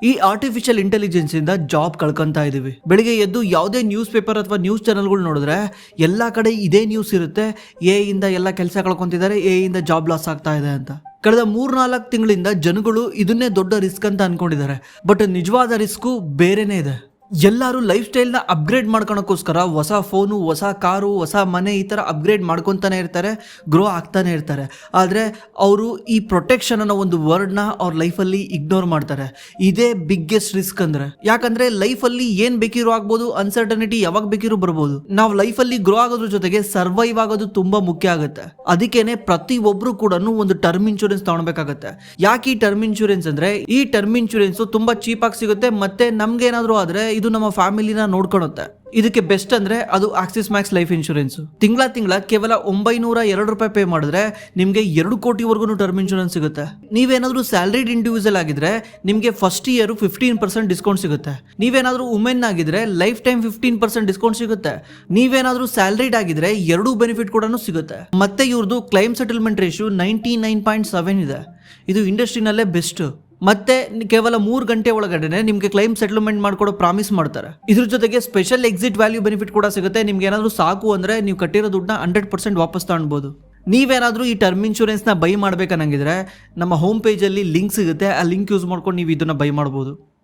ಈ artificial intelligence ಇಂದ job ಕಳ್ಕೊಂತಾ ಇದೀವಿ. ಬೆಳಿಗ್ಗೆ ಎದ್ದು ಯಾವುದೇ ನ್ಯೂಸ್ ಪೇಪರ್ ಅಥವಾ ನ್ಯೂಸ್ ಚಾನೆಲ್ಗಳು ನೋಡಿದ್ರೆ ಎಲ್ಲಾ ಕಡೆ ಇದೇ ನ್ಯೂಸ್ ಇರುತ್ತೆ. ಎ ಇಂದ ಎಲ್ಲ ಕೆಲಸ ಕಳ್ಕೊಂತಿದ್ದಾರೆ, ಎ ಇಂದ ಜಾಬ್ ಲಾಸ್ ಆಗ್ತಾ ಇದೆ ಅಂತ. ಕಳೆದ 3-4 ತಿಂಗಳಿಂದ ಜನಗಳು ಇದನ್ನೇ ದೊಡ್ಡ ರಿಸ್ಕ್ ಅಂತ ಅನ್ಕೊಂಡಿದ್ದಾರೆ. ಬಟ್ ನಿಜವಾದ ರಿಸ್ಕು ಬೇರೆನೇ ಇದೆ. ಎಲ್ಲರೂ ಲೈಫ್ ಸ್ಟೈಲ್ನ ಅಪ್ಗ್ರೇಡ್ ಮಾಡ್ಕೊಳಕ್ಕೋಸ್ಕರ ಹೊಸ ಫೋನು, ಹೊಸ ಕಾರು, ಹೊಸ ಮನೆ ಈ ಥರ ಅಪ್ಗ್ರೇಡ್ ಮಾಡ್ಕೊತಾನೆ ಇರ್ತಾರೆ, ಗ್ರೋ ಆಗ್ತಾನೆ ಇರ್ತಾರೆ. ಆದರೆ ಅವರು ಈ ಪ್ರೊಟೆಕ್ಷನ್ ಅನ್ನೋ ಒಂದು ವರ್ಡ್ನ ಅವ್ರ ಲೈಫಲ್ಲಿ ಇಗ್ನೋರ್ ಮಾಡ್ತಾರೆ. ಇದೇ ಬಿಗ್ಗೆಸ್ಟ್ ರಿಸ್ಕ್ ಅಂದ್ರೆ. ಯಾಕಂದ್ರೆ ಲೈಫಲ್ಲಿ ಏನ್ ಬೇಕಿರೋ ಆಗ್ಬೋದು, ಅನ್ಸರ್ಟನಿಟಿ ಯಾವಾಗ ಬೇಕಿರೋ ಬರ್ಬೋದು. ನಾವು ಲೈಫಲ್ಲಿ ಗ್ರೋ ಆಗೋದ್ರ ಜೊತೆಗೆ ಸರ್ವೈವ್ ಆಗೋದು ತುಂಬಾ ಮುಖ್ಯ ಆಗುತ್ತೆ. ಅದಕ್ಕೇನೆ ಪ್ರತಿ ಒಬ್ರು ಕೂಡ ಒಂದು ಟರ್ಮ್ ಇನ್ಶೂರೆನ್ಸ್ ತಗೊಳ್ಬೇಕಾಗತ್ತೆ. ಯಾಕೆ ಈ ಟರ್ಮ್ ಇನ್ಶೂರೆನ್ಸ್ ಅಂದ್ರೆ, ಈ ಟರ್ಮ್ ಇನ್ಶೂರೆನ್ಸ್ ತುಂಬಾ ಚೀಪ್ ಆಗಿ ಸಿಗುತ್ತೆ. ಮತ್ತೆ ನಮ್ಗೆ ಏನಾದ್ರು ಆದ್ರೆ ಇದು ನಮ್ಮ ಫ್ಯಾಮಿಲಿನ ನೋಡ್ಕೊಳುತ್ತೆ. ಇದಕ್ಕೆ ಬೆಸ್ಟ್ ಅಂದ್ರೆ ಅದು ಆಕ್ಸಿಸ್ ಮ್ಯಾಕ್ಸ್ ಲೈಫ್ ಇನ್ಶೂರೆನ್ಸ್. ತಿಂಗಳ ಕೇವಲ 902 ರೂಪಾಯಿ ಪೇ ಮಾಡಿದ್ರೆ ನಿಮ್ಗೆ 2 ಕೋಟಿವರೆಗೂ ಟರ್ಮ್ ಇನ್ಶೂರೆನ್ಸ್ ಸಿಗುತ್ತೆ. ನೀವೇನಾದ್ರೂ ಸ್ಯಾಲರಿಡ್ ಇಂಡಿವಿಜುವಲ್ ಆಗಿದ್ರೆ ನಿಮ್ಗೆ ಫಸ್ಟ್ ಇಯರ್ 15% ಡಿಸ್ಕೌಂಟ್ ಸಿಗುತ್ತೆ. ನೀವೇನಾದ್ರೂ ವುಮೆನ್ ಆಗಿದ್ರೆ ಲೈಫ್ ಟೈಮ್ 15% ಡಿಸ್ಕೌಂಟ್ ಸಿಗುತ್ತೆ. ನೀವೇನಾದ್ರೂ ಸ್ಯಾಲರಿಡ್ ಆಗಿದ್ರೆ 2 ಬೆನಿಫಿಟ್ ಕೂಡ ಸಿಗುತ್ತೆ. ಮತ್ತೆ ಇವ್ರದ್ದು ಕ್ಲೈಮ್ ಸೆಟಲ್ಮೆಂಟ್ ರೇಷಿಯೋ 99.7 ಇದೆ. ಇದು ಇಂಡಸ್ಟ್ರಿನಲ್ಲೇ ಬೆಸ್ಟ್. ಮತ್ತೆ ಕೇವಲ 3 ಗಂಟೆ ಒಳಗಡೆ ನಿಮ್ಗೆ ಕ್ಲೈಮ್ ಸೆಟಲ್ಮೆಂಟ್ ಮಾಡ್ಕೊಡೋ ಪ್ರಾಮಿಸ್ ಮಾಡ್ತಾರೆ. ಇದ್ರ ಜೊತೆಗೆ ಸ್ಪೆಷಲ್ ಎಕ್ಸಿಟ್ ವ್ಯಾಲ್ಯೂ ಬೆನಿಫಿಟ್ ಕೂಡ ಸಿಗುತ್ತೆ. ನಿಮ್ಗೆ ಏನಾದ್ರು ಸಾಕು ಅಂದ್ರೆ ನೀವು ಕಟ್ಟಿರೋ ದುಡ್ಡನ್ನ 100% ವಾಪಸ್ ತಗೊಳ್ಬಹುದು. ನೀವೇನಾದ್ರೂ ಈ ಟರ್ಮ್ ಇನ್ಶೂರೆನ್ಸ್ನ ಬೈ ಮಾಡ್ಬೇಕನ್ನಂಗಿದ್ರೆ ನಮ್ಮ ಹೋಮ್ ಪೇಜಲ್ಲಿ ಲಿಂಕ್ ಸಿಗುತ್ತೆ. ಆ ಲಿಂಕ್ ಯೂಸ್ ಮಾಡ್ಕೊಂಡು ನೀವು ಇದನ್ನ ಬೈ ಮಾಡ್ಬೋದು.